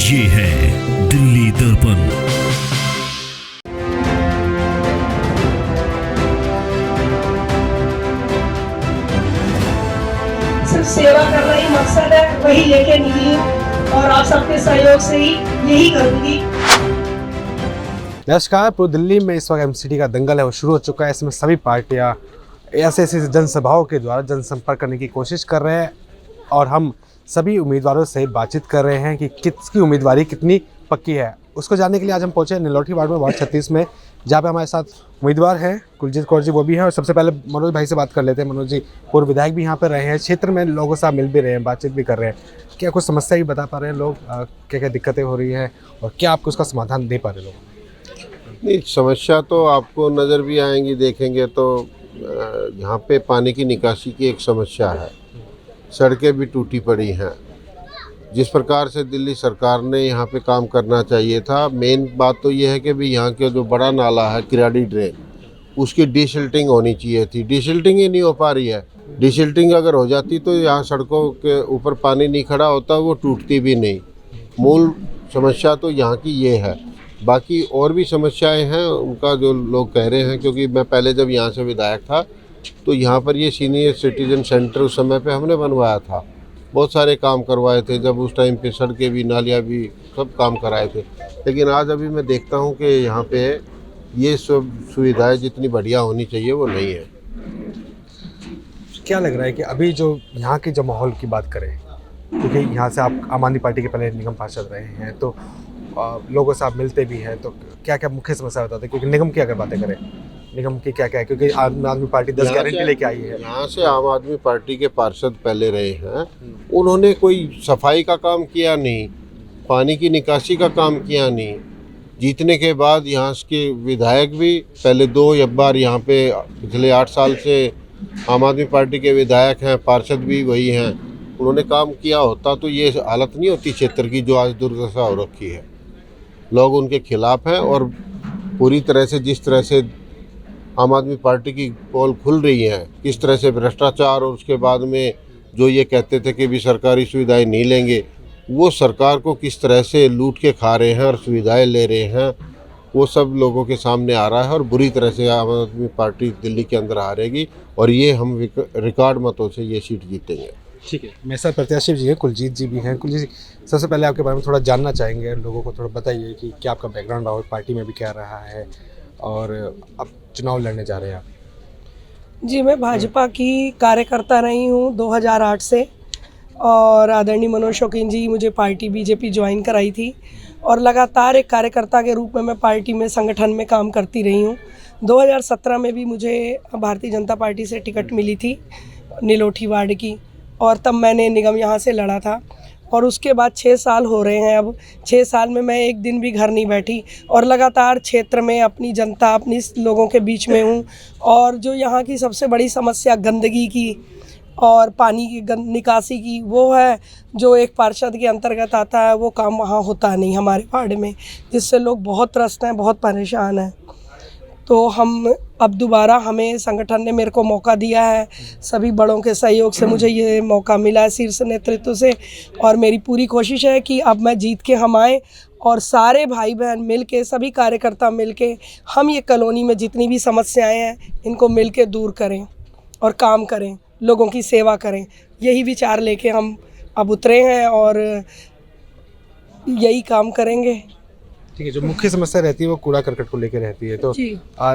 ये है दिल्ली दर्पण। सिर्फ सेवा करना ही मकसद है, वही लेके निकली हूँ और आप सबके सहयोग से ही यही करूँगी। नमस्कार। पूरी दिल्ली में इस वक्त एमसीडी का दंगल है वो शुरू हो चुका है। इसमें सभी पार्टियां ऐसे जनसभाओं के द्वारा जनसंपर्क करने की कोशिश कर रहे हैं और हम सभी उम्मीदवारों से बातचीत कर रहे हैं कि किसकी उम्मीदवारी कितनी पक्की है। उसको जानने के लिए आज हम पहुंचे निलोठी वार्ड में, वार्ड 36 में, जहाँ पे हमारे साथ उम्मीदवार हैं कुलजीत कौर जी, वो भी हैं। और सबसे पहले मनोज भाई से बात कर लेते हैं। मनोज जी पूर्व विधायक भी यहाँ पर रहे हैं, क्षेत्र में लोगों से मिल भी रहे हैं, बातचीत भी कर रहे हैं। क्या कुछ समस्या भी बता पा रहे हैं लोग, क्या क्या दिक्कतें हो रही हैं और क्या आपको उसका समाधान दे पा रहे लोग? नहीं, समस्या तो आपको नज़र भी आएंगी, देखेंगे तो यहाँ पे पानी की निकासी की एक समस्या है। सड़कें भी टूटी पड़ी हैं। जिस प्रकार से दिल्ली सरकार ने यहाँ पे काम करना चाहिए था, मेन बात तो ये है कि भी यहाँ के जो बड़ा नाला है किराड़ी ड्रेन, उसकी डिसिल्टिंग होनी चाहिए थी। डिसिल्टिंग ही नहीं हो पा रही है। डिसिल्टिंग अगर हो जाती तो यहाँ सड़कों के ऊपर पानी नहीं खड़ा होता, वो टूटती भी नहीं। मूल समस्या तो यहाँ की ये है। बाकी और भी समस्याएं हैं उनका जो लोग कह रहे हैं, क्योंकि मैं पहले जब यहाँ से विधायक था तो यहाँ पर ये सीनियर सिटीजन सेंटर उस समय पे हमने बनवाया था, बहुत सारे काम करवाए थे। जब उस टाइम पे सड़कें भी, नालियाँ भी, सब काम कराए थे। लेकिन आज अभी मैं देखता हूँ कि यहाँ पे ये सब सुविधाएं जितनी बढ़िया होनी चाहिए वो नहीं है। क्या लग रहा है कि अभी जो यहाँ के जो माहौल की बात करें, क्योंकि यहाँ से आप आम आदमी पार्टी के पहले निगम पार्षद रहे हैं, तो लोगों से आप मिलते भी हैं, तो क्या क्या मुख्य समस्या बताते हैं? क्योंकि निगम की अगर बातें करें, निगम की क्या क्या है? क्योंकि आम आदमी पार्टी 10 गारंटी लेके आई है। यहाँ से आम आदमी पार्टी के पार्षद पहले रहे हैं, उन्होंने कोई सफाई का काम किया नहीं, पानी की निकासी का काम किया नहीं। जीतने के बाद यहाँ के विधायक भी पहले 2 बार यहाँ पे पिछले 8 साल से आम आदमी पार्टी के विधायक हैं, पार्षद भी वही हैं। उन्होंने काम किया होता तो ये हालत नहीं होती क्षेत्र की जो आज दुर्दशा हो रखी है। लोग उनके खिलाफ हैं और पूरी तरह से जिस तरह से आम आदमी पार्टी की पोल खुल रही है, किस तरह से भ्रष्टाचार, और उसके बाद में जो ये कहते थे कि भी सरकारी सुविधाएं नहीं लेंगे, वो सरकार को किस तरह से लूट के खा रहे हैं और सुविधाएं ले रहे हैं, वो सब लोगों के सामने आ रहा है। और बुरी तरह से आम आदमी पार्टी दिल्ली के अंदर हारेगी और ये हम रिकॉर्ड मतों से ये सीट जीतेंगे। ठीक है, मेरे साथ प्रत्याशी जी हैं, कुलजीत जी भी हैं। कुलजीत जी, सबसे पहले आपके बारे में थोड़ा जानना चाहेंगे, लोगों को थोड़ा बताइए कि क्या आपका बैकग्राउंड और पार्टी में भी क्या रहा है और अब चुनाव लड़ने जा रहे हैं आप? जी, मैं भाजपा की कार्यकर्ता रही हूँ 2008 से और आदरणीय मनोज शौकीन जी मुझे पार्टी बीजेपी ज्वाइन कराई थी और लगातार एक कार्यकर्ता के रूप में मैं पार्टी में, संगठन में काम करती रही हूँ। 2017 में भी मुझे भारतीय जनता पार्टी से टिकट मिली थी निलोठी वार्ड की और तब मैंने निगम यहाँ से लड़ा था और उसके बाद 6 साल हो रहे हैं। अब 6 साल में मैं एक दिन भी घर नहीं बैठी और लगातार क्षेत्र में अपनी जनता, अपनी लोगों के बीच में हूँ। और जो यहाँ की सबसे बड़ी समस्या गंदगी की और पानी की निकासी की, वो है जो एक पार्षद के अंतर्गत आता है, वो काम वहाँ होता नहीं हमारे वार्ड में, जिससे लोग बहुत त्रस्त हैं, बहुत परेशान हैं। तो हम अब दोबारा, हमें संगठन ने मेरे को मौका दिया है, सभी बड़ों के सहयोग से मुझे ये मौका मिला है शीर्ष नेतृत्व से, और मेरी पूरी कोशिश है कि अब मैं जीत के हम आए और सारे भाई बहन मिल के, सभी कार्यकर्ता मिल के हम ये कॉलोनी में जितनी भी समस्याएं हैं इनको मिल के दूर करें और काम करें, लोगों की सेवा करें। यही विचार लेके हम अब उतरे हैं और यही काम करेंगे। ठीक है, जो मुख्य समस्या रहती है वो कूड़ा करकट को लेकर रहती है, तो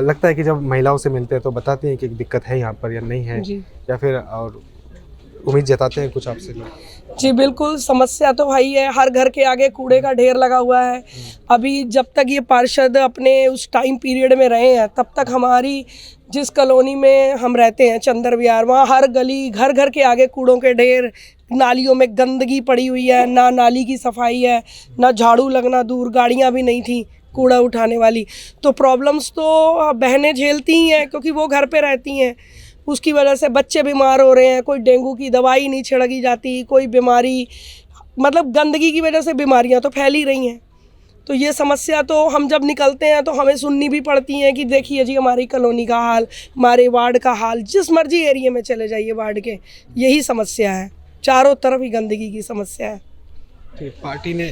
लगता है कि जब महिलाओं से मिलते हैं तो बताते हैं कि दिक्कत है यहाँ पर या नहीं है, या फिर और उम्मीद जताते हैं कुछ आपसे? जी बिल्कुल, समस्या तो भाई है, हर घर के आगे कूड़े का ढेर लगा हुआ है। अभी जब तक ये पार्षद अपने उस टाइम पीरियड में रहे हैं तब तक हमारी जिस कॉलोनी में हम रहते हैं चंदर विहार, वहाँ हर गली, घर घर के आगे कूड़ों के ढेर, नालियों में गंदगी पड़ी हुई है, ना नाली की सफाई है, ना झाड़ू लगना दूर, गाड़ियाँ भी नहीं थी कूड़ा उठाने वाली। तो प्रॉब्लम्स तो बहनें झेलती ही हैं क्योंकि वो घर पे रहती हैं, उसकी वजह से बच्चे बीमार हो रहे हैं, कोई डेंगू की दवाई नहीं छिड़की जाती, कोई बीमारी, मतलब गंदगी की वजह से बीमारियां तो फैल ही रही हैं। तो ये समस्या तो हम जब निकलते हैं तो हमें सुननी भी पड़ती है कि देखिए जी हमारी कॉलोनी का हाल, हमारे वार्ड का हाल, जिस मर्जी एरिया में चले जाइए वार्ड के, यही समस्या है, चारों तरफ ही गंदगी की समस्या है। पार्टी ने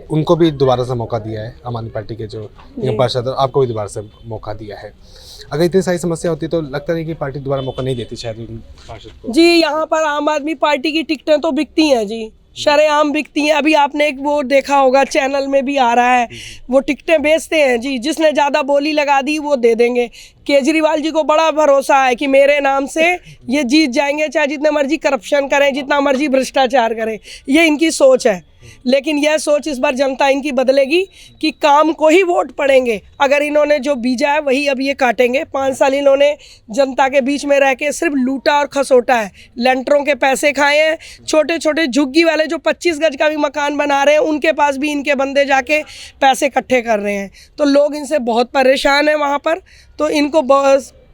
उनको भी दोबारा से मौका दिया है, आम आदमी पार्टी के जो निगम पार्षद, आपको भी दोबारा से मौका दिया है। अगर इतनी सारी समस्या होती तो लगता नहीं कि पार्टी दोबारा मौका नहीं देती शायद उन पार्षद को। जी, यहाँ पर आम आदमी पार्टी की टिकटें तो बिकती हैं जी, शरेआम बिकती हैं। अभी आपने एक वो देखा होगा, चैनल में भी आ रहा है, वो टिकटें बेचते हैं जी, जिसने ज़्यादा बोली लगा दी वो दे देंगे। केजरीवाल जी को बड़ा भरोसा है कि मेरे नाम से ये जीत जाएंगे, चाहे जितने मर्जी करप्शन करें, जितना मर्जी भ्रष्टाचार करें, ये इनकी सोच है। लेकिन यह सोच इस बार जनता इनकी बदलेगी कि काम को ही वोट पड़ेंगे। अगर इन्होंने जो बीजा है वही अब ये काटेंगे। 5 साल इन्होंने जनता के बीच में रह के सिर्फ लूटा और खसोटा है, लेंटरों के पैसे खाए हैं। छोटे छोटे झुग्गी वाले जो 25 गज का भी मकान बना रहे हैं, उनके पास भी इनके बंदे जाके पैसे इकट्ठे कर रहे हैं। तो लोग इनसे बहुत परेशान हैं वहाँ पर। तो इनको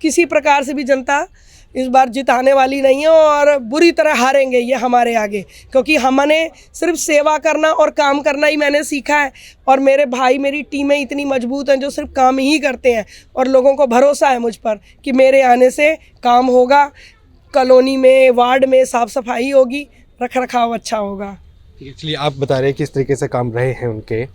किसी प्रकार से भी जनता इस बार जिताने वाली नहीं है और बुरी तरह हारेंगे ये हमारे आगे, क्योंकि हमने सिर्फ सेवा करना और काम करना ही मैंने सीखा है। और मेरे भाई, मेरी टीमें इतनी मजबूत हैं जो सिर्फ काम ही करते हैं, और लोगों को भरोसा है मुझ पर कि मेरे आने से काम होगा, कॉलोनी में, वार्ड में साफ़ सफाई होगी, रख रखाव अच्छा होगा। ठीक है, चलिए आप बता रहे हैं किस तरीके से काम रहे हैं उनके,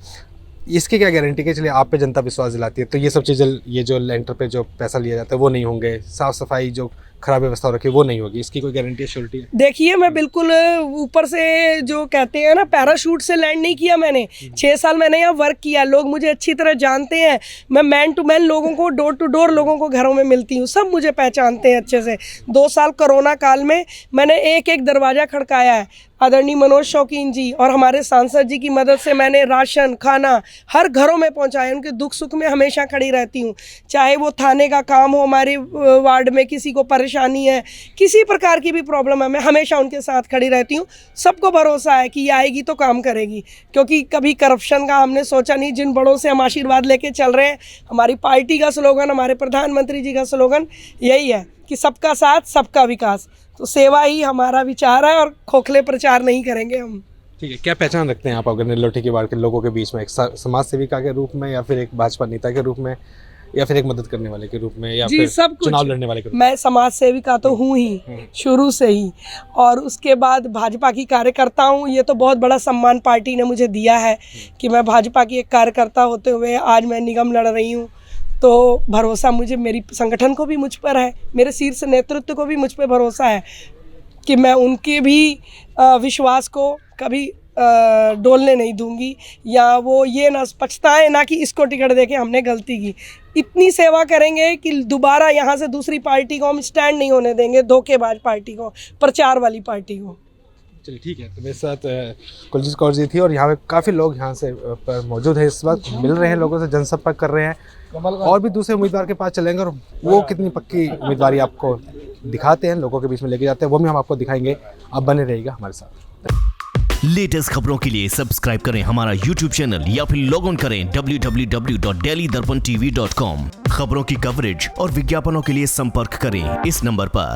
इसकी क्या गारंटी है? चलिए आप पे जनता विश्वास दिलाती है तो ये सब चीज़ें, ये जो लेंटर पे जो पैसा लिया जाता है वो नहीं होंगे, साफ़ सफाई जो खराब व्यवस्था हो रखी है वो नहीं होगी, इसकी कोई गारंटी है, श्योरिटी है? देखिए, मैं बिल्कुल ऊपर से जो कहते हैं ना, पैराशूट से लैंड नहीं किया मैंने। 6 साल मैंने यहाँ वर्क किया, लोग मुझे अच्छी तरह जानते हैं। मैं मैन टू मैन लोगों को, डोर टू डोर लोगों को घरों में मिलती हूँ, सब मुझे पहचानते हैं अच्छे से। 2 साल कोरोना काल में मैंने एक एक दरवाज़ा खड़काया है। आदरणीय मनोज शौकीन जी और हमारे सांसद जी की मदद से मैंने राशन, खाना हर घरों में पहुंचाया। उनके दुख सुख में हमेशा खड़ी रहती हूं, चाहे वो थाने का काम हो, हमारे वार्ड में किसी को परेशानी है, किसी प्रकार की भी प्रॉब्लम है, मैं हमेशा उनके साथ खड़ी रहती हूं। सबको भरोसा है कि ये आएगी तो काम करेगी, क्योंकि कभी करप्शन का हमने सोचा नहीं। जिन बड़ों से हम आशीर्वाद लेके चल रहे हैं, हमारी पार्टी का स्लोगन, हमारे प्रधानमंत्री जी का स्लोगन यही है कि सबका साथ, सबका विकास। तो सेवा ही हमारा विचार है और खोखले प्रचार नहीं करेंगे हम। ठीक है, क्या पहचान रखते हैं आप अगर निलोठी के वार्ड के लोगों के बीच में, एक समाज सेविका के रूप में, या फिर एक भाजपा नेता के रूप में, या फिर एक मदद करने वाले के रूप में, या जी, फिर सब कुछ। चुनाव लड़ने वाले के रूप में? मैं समाज सेविका तो हूँ ही शुरू से ही, और उसके बाद भाजपा की कार्यकर्ता हूँ। ये तो बहुत बड़ा सम्मान पार्टी ने मुझे दिया है कि मैं भाजपा की एक कार्यकर्ता होते हुए आज मैं निगम लड़ रही हूँ। तो भरोसा मुझे, मेरी संगठन को भी मुझ पर है, मेरे शीर्ष नेतृत्व को भी मुझ पर भरोसा है कि मैं उनके भी विश्वास को कभी डोलने नहीं दूंगी, या वो ये ना पछताएं ना कि इसको टिकट देके हमने गलती की। इतनी सेवा करेंगे कि दोबारा यहाँ से दूसरी पार्टी को हम स्टैंड नहीं होने देंगे, धोखेबाज पार्टी को, प्रचार वाली पार्टी को। चलिए ठीक है, तो मेरे साथ कुलजीत कौर जी थी और यहाँ पे काफ़ी लोग यहाँ से पर मौजूद हैं, इस वक्त मिल रहे हैं, लोगों से जनसंपर्क कर रहे हैं, और भी दूसरे उम्मीदवार के पास चलेंगे और वो कितनी पक्की उम्मीदवारी आपको दिखाते हैं, लोगों के बीच में लेके जाते हैं, वो भी हम आपको दिखाएंगे। आप बने रहिएगा हमारे साथ। लेटेस्ट खबरों के लिए सब्सक्राइब करें हमारा YouTube चैनल या फिर लॉग इन करें www.delhidarpantv.com। खबरों की कवरेज और विज्ञापनों के लिए संपर्क करें इस नंबर पर।